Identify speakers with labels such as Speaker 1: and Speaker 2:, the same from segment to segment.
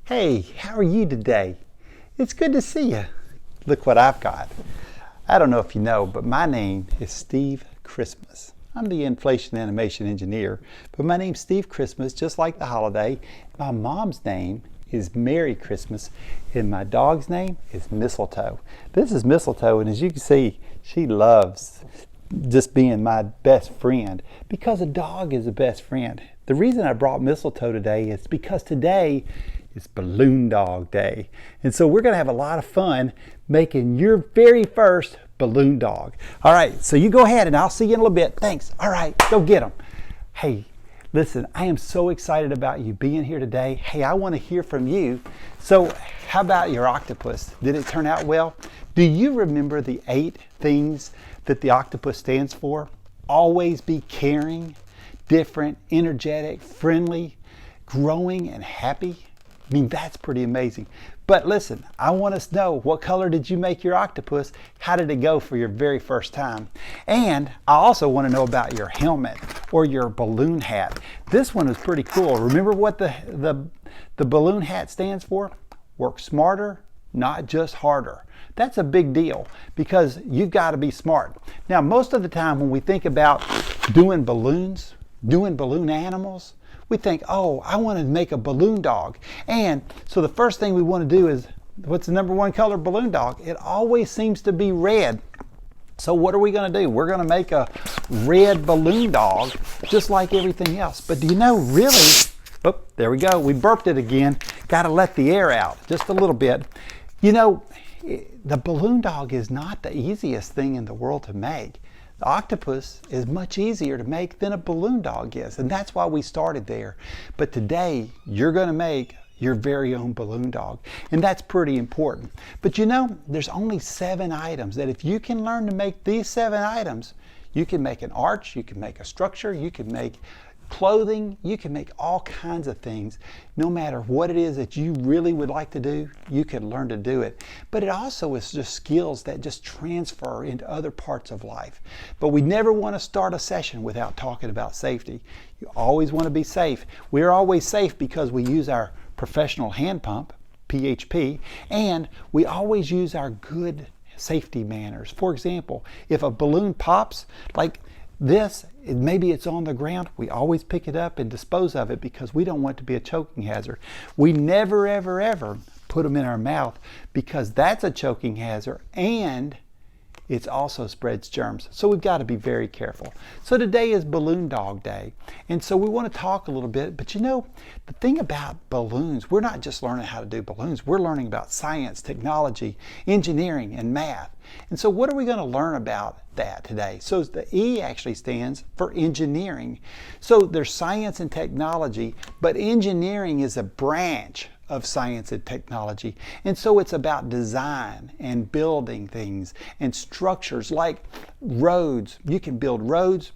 Speaker 1: Hey, how are you today? It's good to see you. Look what I've got. I don't know if you know, but my name is Steve Christmas. I'm the inflation animation engineer, but my name's Steve Christmas, just like the holiday. My mom's name is Merry Christmas, and my dog's name is Mistletoe. This is Mistletoe, and as you can see, she loves just being my best friend because a dog is a best friend. The reason I brought Mistletoe today is because today is Balloon Dog Day. And so we're going to have a lot of fun making your very first balloon dog. All right, so you go ahead and I'll see you in a little bit. Thanks. All right, go get them. Hey, listen, I am so excited about you being here today. Hey, I want to hear from you. So how about your octopus? Did it turn out well? Do you remember the 8 things that the octopus stands for? Always be caring, different, energetic, friendly, growing, and happy. I mean, that's pretty amazing. But listen, I want to know, what color did you make your octopus? How did it go for your very first time? And I also want to know about your helmet or your balloon hat. This one is pretty cool. Remember what the balloon hat stands for? Work smarter, not just harder. That's a big deal because you've got to be smart. Now, most of the time when we think about doing balloons, doing balloon animals, we think, oh, I want to make a balloon dog. And so the first thing we want to do is, what's the number one color balloon dog? It always seems to be red. So what are we going to do? We're going to make a red balloon dog just like everything else. But do you know, really, oh, there we go. We burped it again. Got to let the air out just a little bit. You know, the balloon dog is not the easiest thing in the world to make. The octopus is much easier to make than a balloon dog is, and that's why we started there. But today, you're going to make your very own balloon dog, and that's pretty important. But you know, there's only 7 items that if you can learn to make these 7 items, you can make an arch, you can make a structure, you can make clothing, you can make all kinds of things. No matter what it is that you really would like to do, you can learn to do it. But it also is just skills that just transfer into other parts of life. But we never want to start a session without talking about safety. You always want to be safe. We're always safe because we use our professional hand pump, PHP, and we always use our good safety manners. For example, if a balloon pops, like this, maybe it's on the ground, we always pick it up and dispose of it because we don't want it to be a choking hazard. We never, ever, ever put them in our mouth because that's a choking hazard and it also spreads germs. So we've got to be very careful. So today is Balloon Dog Day. And so we want to talk a little bit, but you know, the thing about balloons, we're not just learning how to do balloons, we're learning about science, technology, engineering, and math. And so what are we going to learn about that today? So the E actually stands for engineering. So there's science and technology, but engineering is a branch of science and technology. And so it's about design and building things and structures like roads. You can build roads,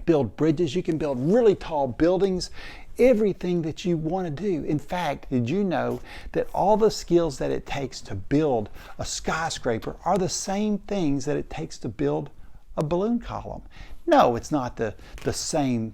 Speaker 1: build bridges, you can build really tall buildings, everything that you want to do. In fact, did you know that all the skills that it takes to build a skyscraper are the same things that it takes to build a balloon column? No, it's not the same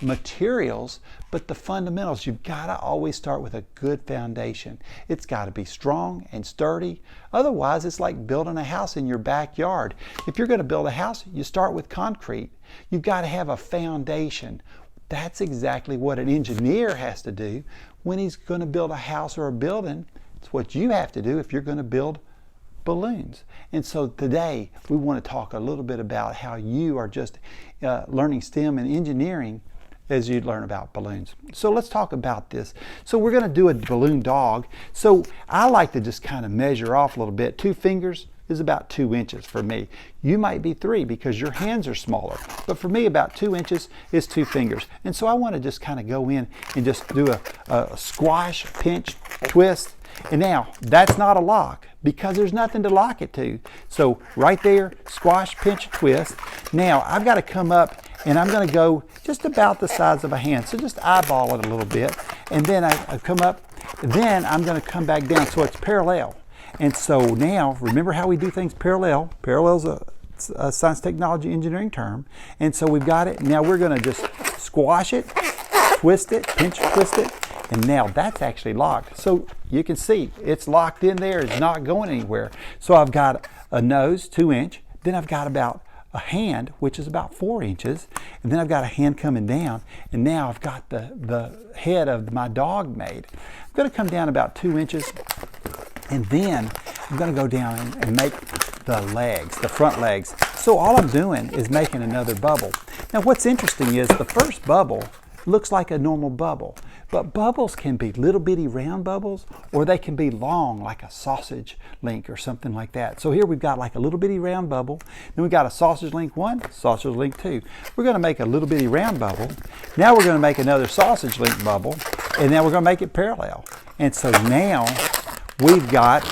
Speaker 1: materials, but the fundamentals. You've got to always start with a good foundation. It's got to be strong and sturdy. Otherwise, it's like building a house in your backyard. If you're going to build a house, you start with concrete. You've got to have a foundation. That's exactly what an engineer has to do when he's going to build a house or a building. It's what you have to do if you're going to build balloons. And so today we want to talk a little bit about how you are just learning STEM and engineering as you learn about balloons. So let's talk about this. So we're going to do a balloon dog. So I like to just kind of measure off a little bit. 2 fingers is about 2 inches for me. You might be 3 because your hands are smaller. But for me, about 2 inches is 2 fingers. And so I want to just kind of go in and just do a squash, pinch, twist. And now, that's not a lock because there's nothing to lock it to. So right there, squash, pinch, twist. Now, I've got to come up and I'm going to go just about the size of a hand. So just eyeball it a little bit. And then I come up, then I'm going to come back down so it's parallel. And so now, remember how we do things parallel. Parallel's a science, technology, engineering term. And so we've got it. Now we're going to just squash it, twist it, pinch, twist it. And now that's actually locked. So you can see it's locked in there. It's not going anywhere. So I've got a nose, 2 inch. Then I've got about a hand, which is about 4 inches. And then I've got a hand coming down. And now I've got the head of my dog made. I'm going to come down about 2 inches. And then I'm going to go down and make the legs, the front legs. So all I'm doing is making another bubble. Now what's interesting is the first bubble looks like a normal bubble, but bubbles can be little bitty round bubbles, or they can be long like a sausage link or something like that. So here we've got like a little bitty round bubble, then we've got a sausage link 1, sausage link 2. We're going to make a little bitty round bubble. Now we're going to make another sausage link bubble, and now we're going to make it parallel. And so now we've got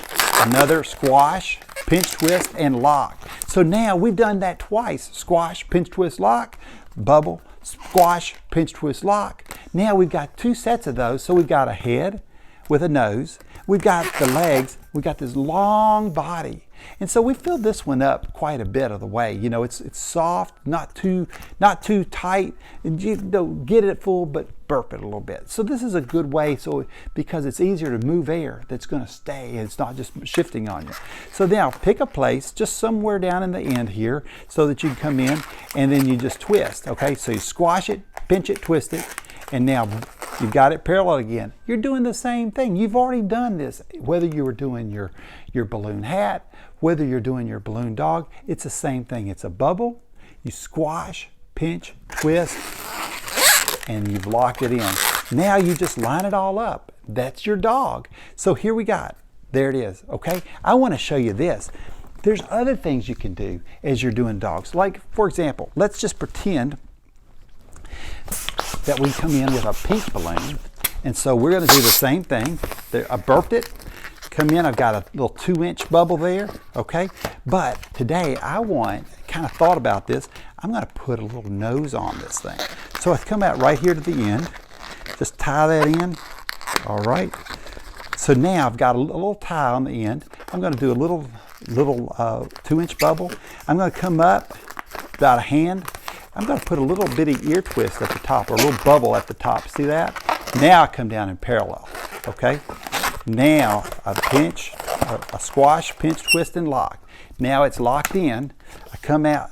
Speaker 1: another squash, pinch, twist, and lock. So now we've done that twice. Squash, pinch, twist, lock, bubble, squash, pinch, twist, lock. Now we've got 2 sets of those. So we've got a head with a nose. We've got the legs. We've got this long body. And so we filled this one up quite a bit of the way. You know, it's soft, not too tight. And you don't get it full, but burp it a little bit. So this is a good way, so because it's easier to move air that's going to stay. It's not just shifting on you. So now pick a place just somewhere down in the end here so that you can come in and then you just twist. Okay, so you squash it, pinch it, twist it, and now you've got it parallel again. You're doing the same thing. You've already done this. Whether you were doing your balloon hat, whether you're doing your balloon dog, it's the same thing. It's a bubble, you squash, pinch, twist, and you've locked it in. Now you just line it all up. That's your dog. So here we got, there it is, okay? I want to show you this. There's other things you can do as you're doing dogs. Like, for example, let's just pretend that we come in with a pink balloon. And so we're going to do the same thing. I burped it. Come in, I've got a little 2 inch bubble there, okay? But today kind of thought about this, I'm going to put a little nose on this thing. So I come out right here to the end, just tie that in, all right? So now I've got a little tie on the end. I'm going to do a little 2 inch bubble. I'm going to come up about a hand. I'm going to put a little bitty ear twist at the top, or a little bubble at the top. See that? Now I come down in parallel, okay? Now I pinch, a squash, pinch, twist, and lock. Now it's locked in. I come out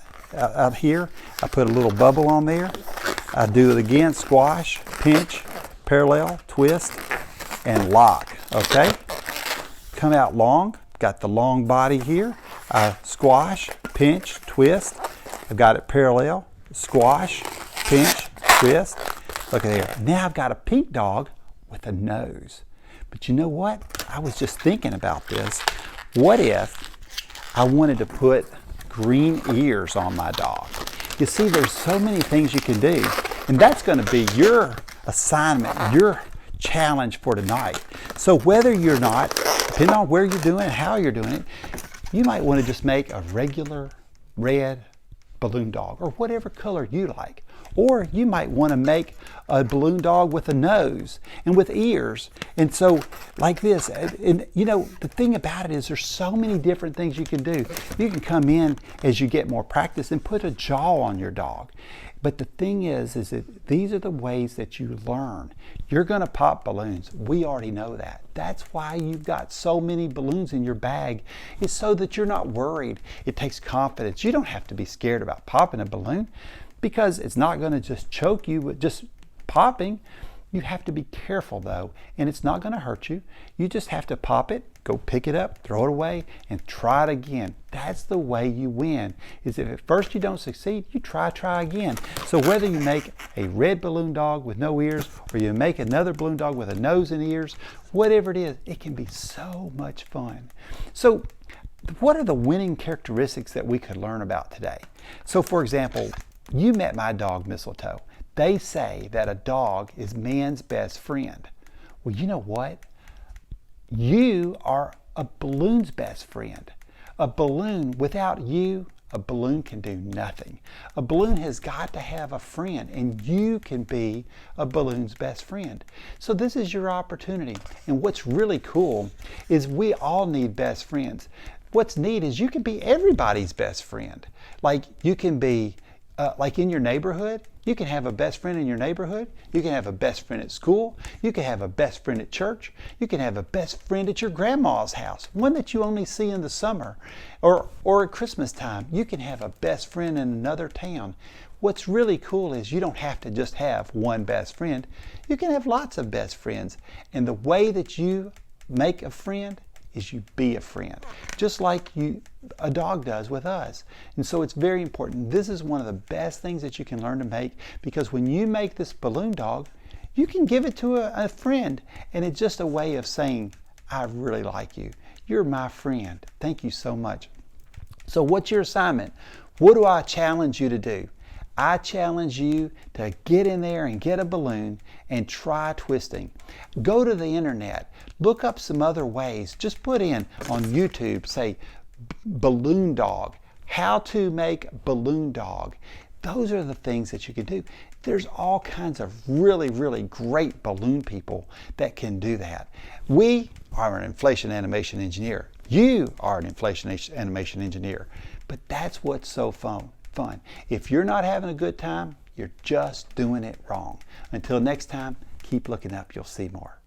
Speaker 1: here. I put a little bubble on there. I do it again, squash, pinch, parallel, twist, and lock, okay? Come out long. Got the long body here. I squash, pinch, twist. I've got it parallel. Squash, pinch, twist. Look at there. Now I've got a pink dog with a nose. But you know what? I was just thinking about this. What if I wanted to put green ears on my dog? You see, there's so many things you can do. And that's going to be your assignment, your challenge for tonight. So whether you're not, depending on where you're doing it, how you're doing it, you might want to just make a regular red balloon dog, or whatever color you like. Or you might want to make a balloon dog with a nose and with ears. And so like this, and you know, the thing about it is there's so many different things you can do. You can come in as you get more practice and put a jaw on your dog. But the thing is that these are the ways that you learn. You're going to pop balloons. We already know that. That's why you've got so many balloons in your bag. It's so that you're not worried. It takes confidence. You don't have to be scared about popping a balloon, because it's not going to just choke you with just popping. You have to be careful though, and it's not going to hurt you. You just have to pop it, go pick it up, throw it away, and try it again. That's the way you win, is if at first you don't succeed, you try again. So whether you make a red balloon dog with no ears, or you make another balloon dog with a nose and ears, whatever it is, it can be so much fun. So what are the winning characteristics that we could learn about today? So for example, you met my dog Mistletoe. They say that a dog is man's best friend. Well, you know what? You are a balloon's best friend. A balloon, without you, a balloon can do nothing. A balloon has got to have a friend, and you can be a balloon's best friend. So this is your opportunity. And what's really cool is we all need best friends. What's neat is you can be everybody's best friend. Like you can be like in your neighborhood. You can have a best friend in your neighborhood. You can have a best friend at school. You can have a best friend at church. You can have a best friend at your grandma's house, one that you only see in the summer or at Christmas time. You can have a best friend in another town. What's really cool is you don't have to just have one best friend. You can have lots of best friends. And the way that you make a friend is you be a friend, just like a dog does with us. And so it's very important. This is one of the best things that you can learn to make, because when you make this balloon dog, you can give it to a friend, and it's just a way of saying, I really like you. You're my friend. Thank you so much. So what's your assignment? What do I challenge you to do? I challenge you to get in there and get a balloon and try twisting. Go to the internet, look up some other ways. Just put in on YouTube, say balloon dog, how to make balloon dog. Those are the things that you can do. There's all kinds of really, really great balloon people that can do that. We are an inflation animation engineer. You are an inflation animation engineer. But that's what's so fun. If you're not having a good time, you're just doing it wrong. Until next time, keep looking up. You'll see more.